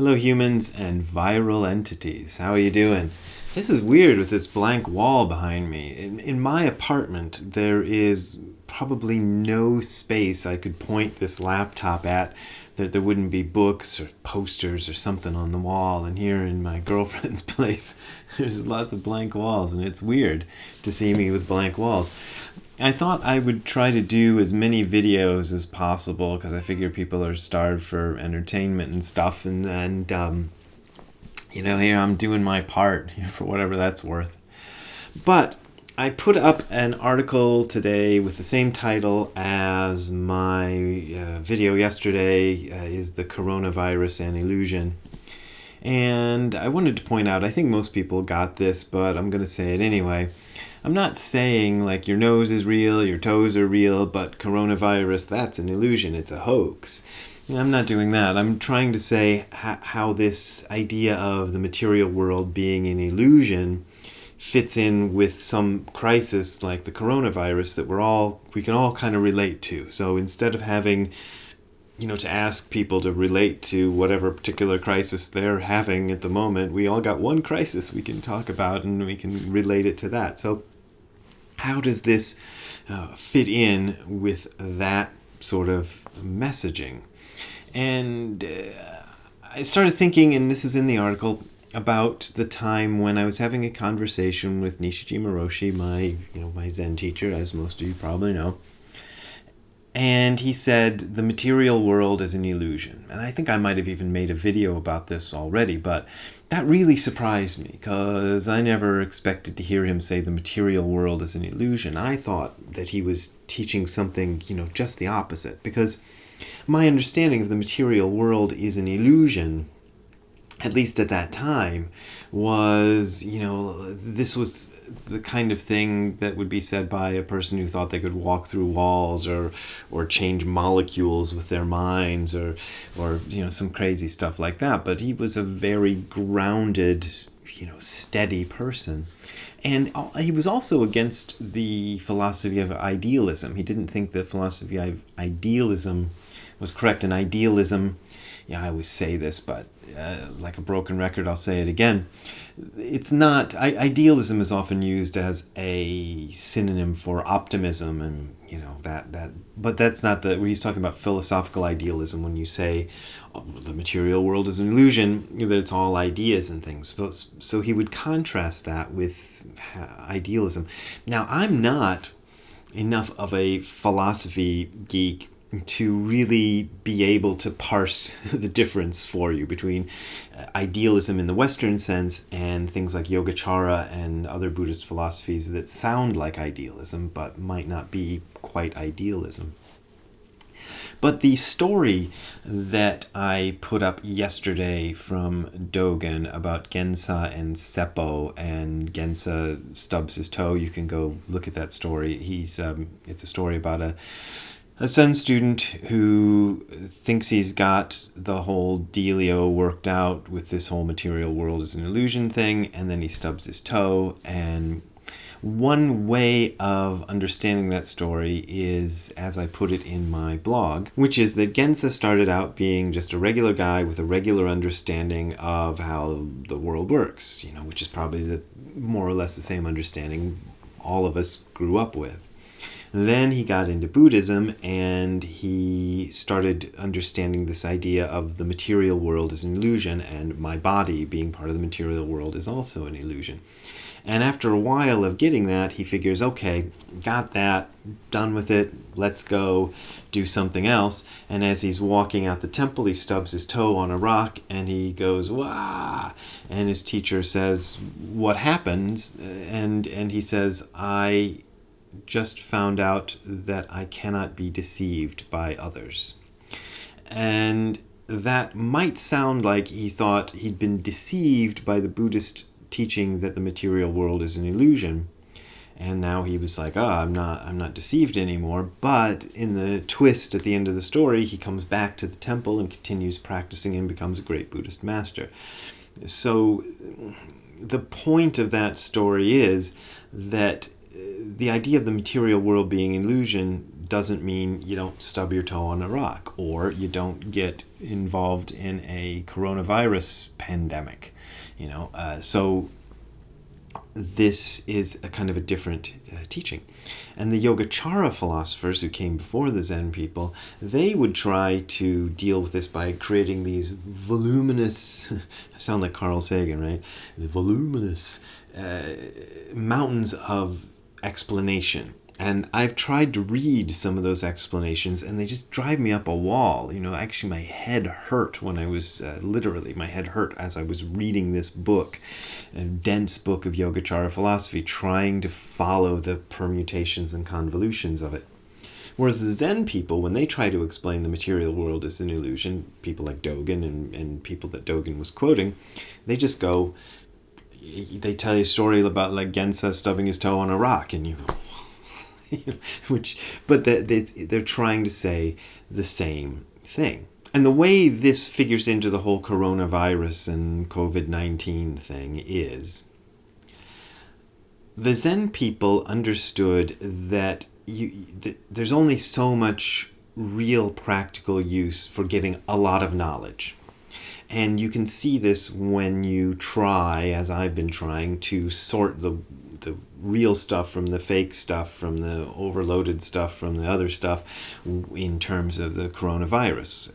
Hello humans and viral entities. How are you doing? This is weird with this blank wall behind me. In my apartment, there is probably no space I could point this laptop at that there wouldn't be books or posters or something on the wall. And here in my girlfriend's place, there's lots of blank walls, and it's weird to see me with blank walls. I thought I would try to do as many videos as possible because I figure people are starved for entertainment and stuff, and here I'm doing my part for whatever that's worth. But I put up an article today with the same title as my video yesterday, is the coronavirus an illusion? And I wanted to point out, I think most people got this, but I'm going to say it anyway. I'm not saying like your nose is real, your toes are real, but coronavirus, that's an illusion, it's a hoax. I'm not doing that. I'm trying to say how this idea of the material world being an illusion fits in with some crisis like the coronavirus that we can all kind of relate to. So instead of having to ask people to relate to whatever particular crisis they're having at the moment, we all got one crisis we can talk about and we can relate it to that. So how does this fit in with that sort of messaging? And I started thinking, and this is in the article, about the time when I was having a conversation with Nishijima Roshi, my Zen teacher, as most of you probably know. And he said the material world is an illusion. And I think I might have even made a video about this already, but that really surprised me because I never expected to hear him say the material world is an illusion. I thought that he was teaching something, just the opposite, because my understanding of the material world is an illusion, at least at that time, was, this was the kind of thing that would be said by a person who thought they could walk through walls or change molecules with their minds or some crazy stuff like that. But he was a very grounded, steady person. And he was also against the philosophy of idealism. He didn't think the philosophy of idealism was correct. And idealism, I always say this, but like a broken record, I'll say it again. It's not, idealism is often used as a synonym for optimism and, but that's not where he's talking about philosophical idealism when you say the material world is an illusion, that it's all ideas and things. So he would contrast that with idealism. Now, I'm not enough of a philosophy geek to really be able to parse the difference for you between idealism in the Western sense and things like Yogacara and other Buddhist philosophies that sound like idealism but might not be quite idealism. But the story that I put up yesterday from Dogen about Genza and Seppo, and Genza stubs his toe, you can go look at that story. It's a story about a Zen student who thinks he's got the whole dealio worked out with this whole material world as an illusion thing, and then he stubs his toe. And one way of understanding that story is, as I put it in my blog, which is that Genza started out being just a regular guy with a regular understanding of how the world works, which is probably more or less the same understanding all of us grew up with. Then he got into Buddhism and he started understanding this idea of the material world as an illusion, and my body being part of the material world is also an illusion. And after a while of getting that, he figures, okay, got that, done with it, let's go do something else. And as he's walking out the temple, he stubs his toe on a rock and he goes, wah! And his teacher says, what happens? And he says, I just found out that I cannot be deceived by others. And that might sound like he thought he'd been deceived by the Buddhist teaching that the material world is an illusion. And now he was like, I'm not deceived anymore. But in the twist at the end of the story, he comes back to the temple and continues practicing and becomes a great Buddhist master. So the point of that story is that the idea of the material world being an illusion doesn't mean you don't stub your toe on a rock or you don't get involved in a coronavirus pandemic. So this is a kind of a different teaching. And the Yogacara philosophers who came before the Zen people, they would try to deal with this by creating these voluminous, I sound like Carl Sagan, right? The voluminous mountains of explanation. And I've tried to read some of those explanations, and they just drive me up a wall. Actually, my head hurt when I was, literally, my head hurt as I was reading this book, a dense book of Yogacara philosophy, trying to follow the permutations and convolutions of it. Whereas the Zen people, when they try to explain the material world as an illusion, people like Dogen and people that Dogen was quoting, they just go, they tell you a story about like Genza stubbing his toe on a rock, and you go, but they're trying to say the same thing. And the way this figures into the whole coronavirus and COVID-19 thing is, the Zen people understood that there's only so much real practical use for getting a lot of knowledge. And you can see this when you try, as I've been trying, to sort the real stuff from the fake stuff, from the overloaded stuff, from the other stuff, in terms of the coronavirus.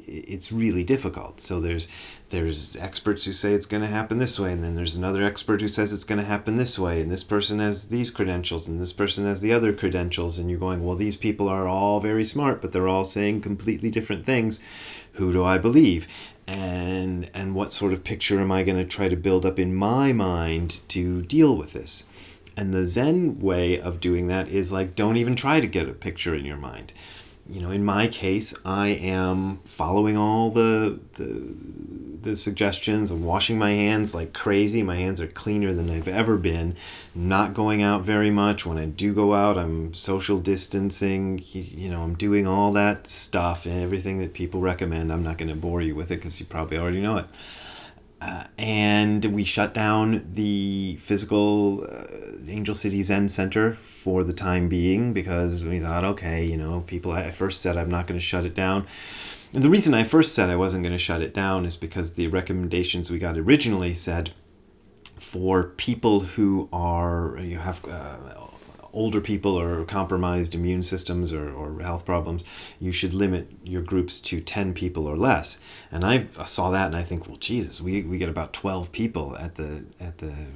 It's really difficult. So there's experts who say it's going to happen this way, and then there's another expert who says it's going to happen this way, and this person has these credentials, and this person has the other credentials, and you're going, well, these people are all very smart, but they're all saying completely different things. Who do I believe? And what sort of picture am I going to try to build up in my mind to deal with this? And the Zen way of doing that is like, don't even try to get a picture in your mind. In my case, I am following all the suggestions of washing my hands like crazy. My hands are cleaner than they've ever been. Not going out very much. When I do go out, I'm social distancing. I'm doing all that stuff and everything that people recommend. I'm not going to bore you with it because you probably already know it. And we shut down the physical Angel City Zen Center for the time being because we thought, okay, people, I first said I'm not going to shut it down. And the reason I first said I wasn't going to shut it down is because the recommendations we got originally said for people who have older people or compromised immune systems or health problems, you should limit your groups to 10 people or less. And I saw that and I think, well, Jesus, we get about 12 people at the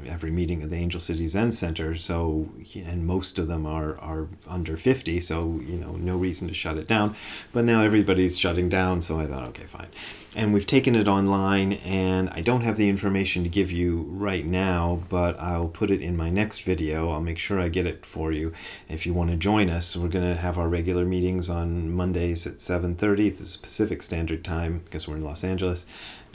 every meeting of the Angel City Zen Center. So, and most of them are under 50. So, no reason to shut it down. But now everybody's shutting down. So I thought, okay, fine. And we've taken it online, and I don't have the information to give you right now, but I'll put it in my next video. I'll make sure I get it for you if you want to join us. We're going to have our regular meetings on Mondays at 7:30. It's Pacific Standard Time because we're in Los Angeles.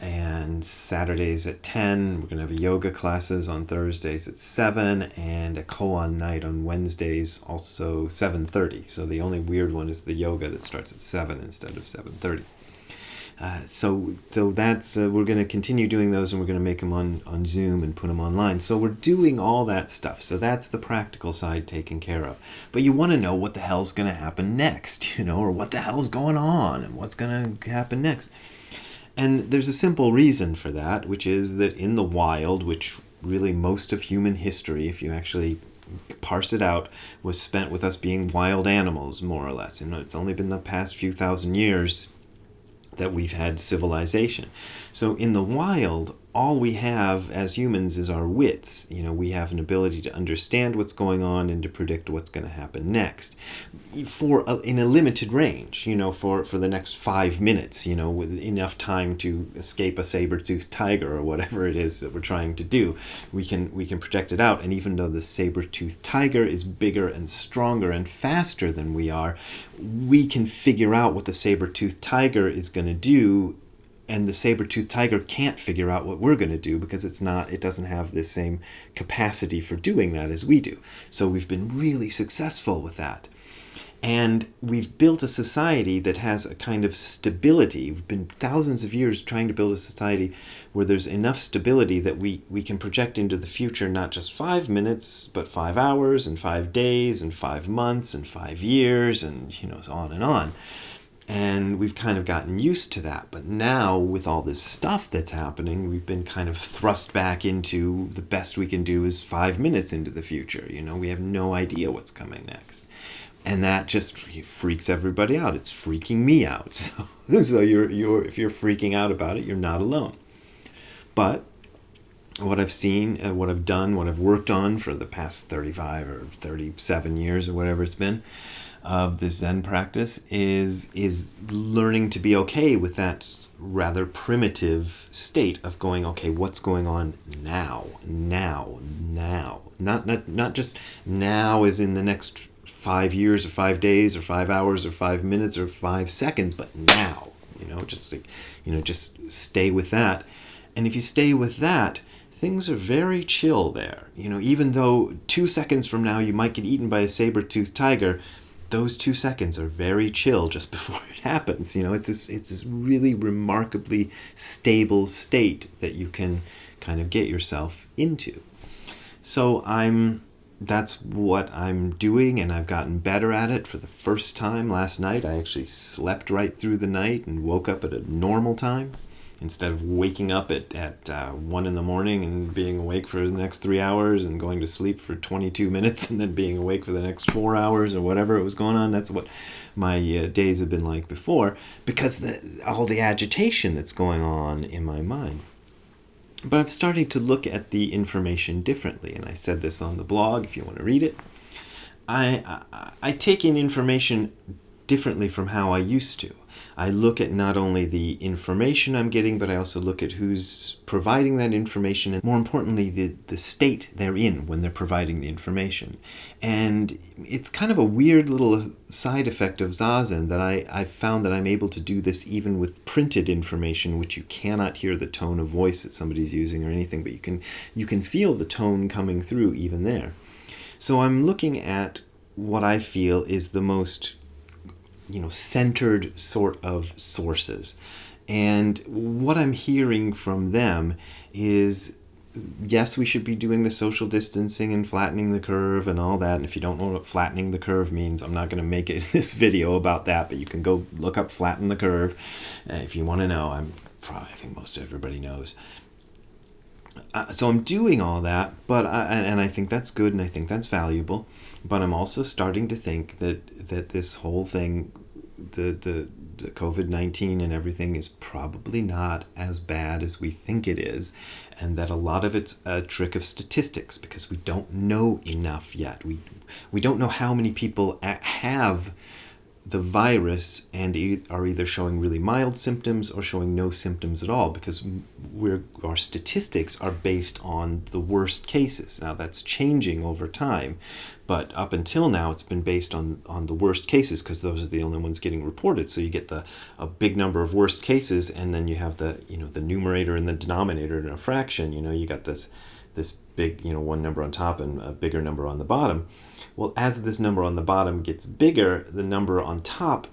And Saturdays at 10. We're going to have yoga classes on Thursdays at 7, and a koan night on Wednesdays, also 7:30. So the only weird one is the yoga that starts at 7 instead of 7:30. So that's we're going to continue doing those, and we're going to make them on Zoom and put them online. So we're doing all that stuff. So that's the practical side taken care of. But you want to know what the hell's going to happen next, or what the hell's going on and what's going to happen next. And there's a simple reason for that, which is that in the wild, which really most of human history, if you actually parse it out, was spent with us being wild animals, more or less. It's only been the past few thousand years that we've had civilization. So in the wild, all we have as humans is our wits. We have an ability to understand what's going on and to predict what's going to happen next in a limited range, for the next 5 minutes, with enough time to escape a saber-toothed tiger or whatever it is that we're trying to do. We can project it out. And even though the saber-toothed tiger is bigger and stronger and faster than we are, we can figure out what the saber-toothed tiger is going to do. And the saber-toothed tiger can't figure out what we're going to do because it doesn't have the same capacity for doing that as we do. So we've been really successful with that. And we've built a society that has a kind of stability. We've been thousands of years trying to build a society where there's enough stability that we can project into the future not just 5 minutes, but 5 hours and 5 days and 5 months and 5 years and, so on and on. And we've kind of gotten used to that. But now, with all this stuff that's happening, we've been kind of thrust back into the best we can do is 5 minutes into the future. We have no idea what's coming next. And that just freaks everybody out. It's freaking me out. So you're if you're freaking out about it, you're not alone. But what I've seen, what I've done, what I've worked on for the past 35 or 37 years or whatever it's been of this Zen practice is learning to be okay with that rather primitive state of going, okay, what's going on now? Not just now as in the next 5 years or 5 days or 5 hours or 5 minutes or 5 seconds, but now, just stay with that. And if you stay with that, things are very chill there. Even though 2 seconds from now you might get eaten by a saber-toothed tiger, those 2 seconds are very chill just before it happens. It's this really remarkably stable state that you can kind of get yourself into. So that's what I'm doing, and I've gotten better at it for the first time. Last night I actually slept right through the night and woke up at a normal time instead of waking up at 1 in the morning and being awake for the next 3 hours and going to sleep for 22 minutes and then being awake for the next 4 hours or whatever it was going on. That's what my days have been like before, because all the agitation that's going on in my mind. But I'm starting to look at the information differently, and I said this on the blog if you want to read it. I take in information differently from how I used to. I look at not only the information I'm getting, but I also look at who's providing that information, and more importantly, the state they're in when they're providing the information. And it's kind of a weird little side effect of Zazen that I've found that I'm able to do this even with printed information, which you cannot hear the tone of voice that somebody's using or anything, but you can feel the tone coming through even there. So I'm looking at what I feel is the most centered sort of sources. And what I'm hearing from them is, yes, we should be doing the social distancing and flattening the curve and all that. And if you don't know what flattening the curve means, I'm not going to make it this video about that, but you can go look up flatten the curve if you want to know. I think most everybody knows. So I'm doing all that, but I think that's good and I think that's valuable. But I'm also starting to think that this whole thing, the COVID-19 and everything, is probably not as bad as we think it is, and that a lot of it's a trick of statistics because we don't know enough yet. We don't know how many people have the virus and are either showing really mild symptoms or showing no symptoms at all, because our statistics are based on the worst cases. Now that's changing over time, but up until now it's been based on the worst cases because those are the only ones getting reported. So you get a big number of worst cases, and then you have the numerator and the denominator in a fraction. You got this big one number on top and a bigger number on the bottom. Well, as this number on the bottom gets bigger, the number on top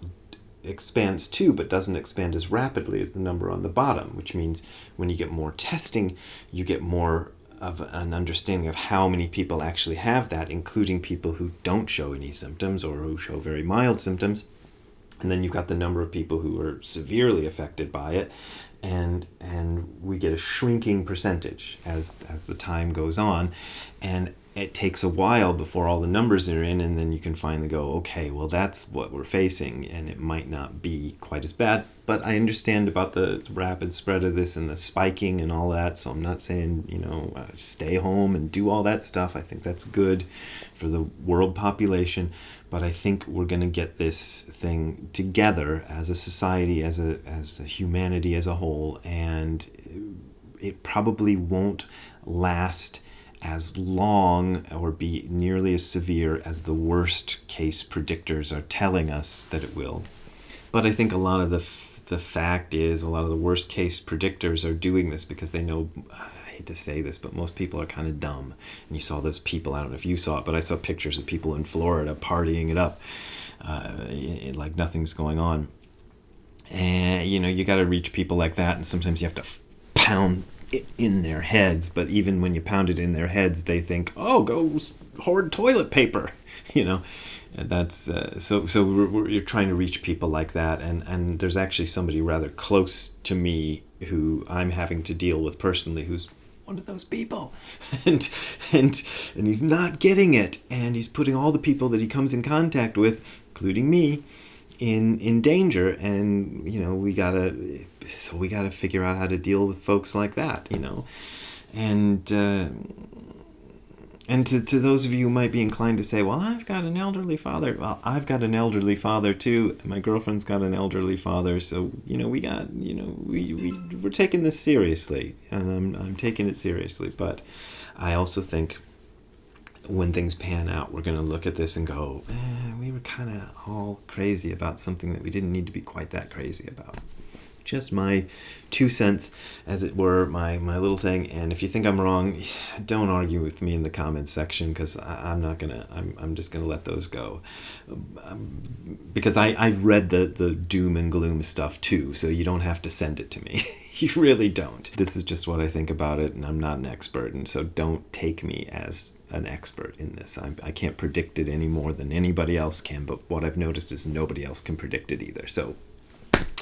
expands too, but doesn't expand as rapidly as the number on the bottom, which means when you get more testing, you get more of an understanding of how many people actually have that, including people who don't show any symptoms or who show very mild symptoms. And then you've got the number of people who are severely affected by it, and we get a shrinking percentage as the time goes on, and it takes a while before all the numbers are in, and then you can finally go, okay, well, that's what we're facing, and it might not be quite as bad. But I understand about the rapid spread of this and the spiking and all that, so I'm not saying, stay home and do all that stuff. I think that's good for the world population, but I think we're going to get this thing together as a society, as a humanity as a whole, and it probably won't last as long or be nearly as severe as the worst case predictors are telling us that it will. But I think a lot of the fact is a lot of the worst case predictors are doing this because they know, I hate to say this, but most people are kind of dumb. And you saw those people, I don't know if you saw it, but I saw pictures of people in Florida partying it up like nothing's going on. And, you got to reach people like that, and sometimes you have to pound it in their heads. But even when you pound it in their heads, they think, oh, go hoard toilet paper, And that's you're trying to reach people like that, and there's actually somebody rather close to me who I'm having to deal with personally, who's one of those people, and he's not getting it, and he's putting all the people that he comes in contact with, including me, in danger. And we gotta figure out how to deal with folks like that, and to those of you who might be inclined to say, well, I've got an elderly father. Well, I've got an elderly father too. My girlfriend's got an elderly father. So, we're taking this seriously, and I'm taking it seriously. But I also think when things pan out, we're going to look at this and go, we were kind of all crazy about something that we didn't need to be quite that crazy about. Just my 2 cents, as it were, my little thing. And if you think I'm wrong, don't argue with me in the comments section, because I'm just gonna let those go, because I've read the doom and gloom stuff too, so you don't have to send it to me. You really don't. This is just what I think about it, and I'm not an expert, and so don't take me as an expert in this. I can't predict it any more than anybody else can, but what I've noticed is nobody else can predict it either. So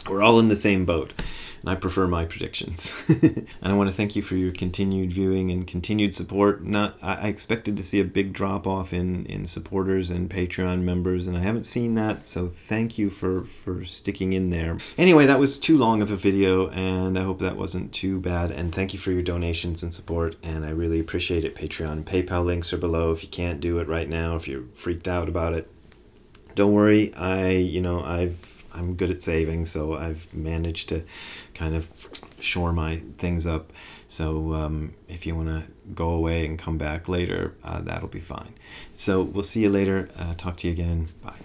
we're all in the same boat, and I prefer my predictions. And I want to thank you for your continued viewing and continued support. I expected to see a big drop off in supporters and Patreon members, and I haven't seen that, so thank you for sticking in there. Anyway, that was too long of a video, and I hope that wasn't too bad, and thank you for your donations and support, and I really appreciate it. Patreon and PayPal links are below if you can't do it right now, if you're freaked out about it. Don't worry, I'm good at saving, so I've managed to kind of shore my things up. So if you want to go away and come back later, that'll be fine. So we'll see you later. Talk to you again. Bye.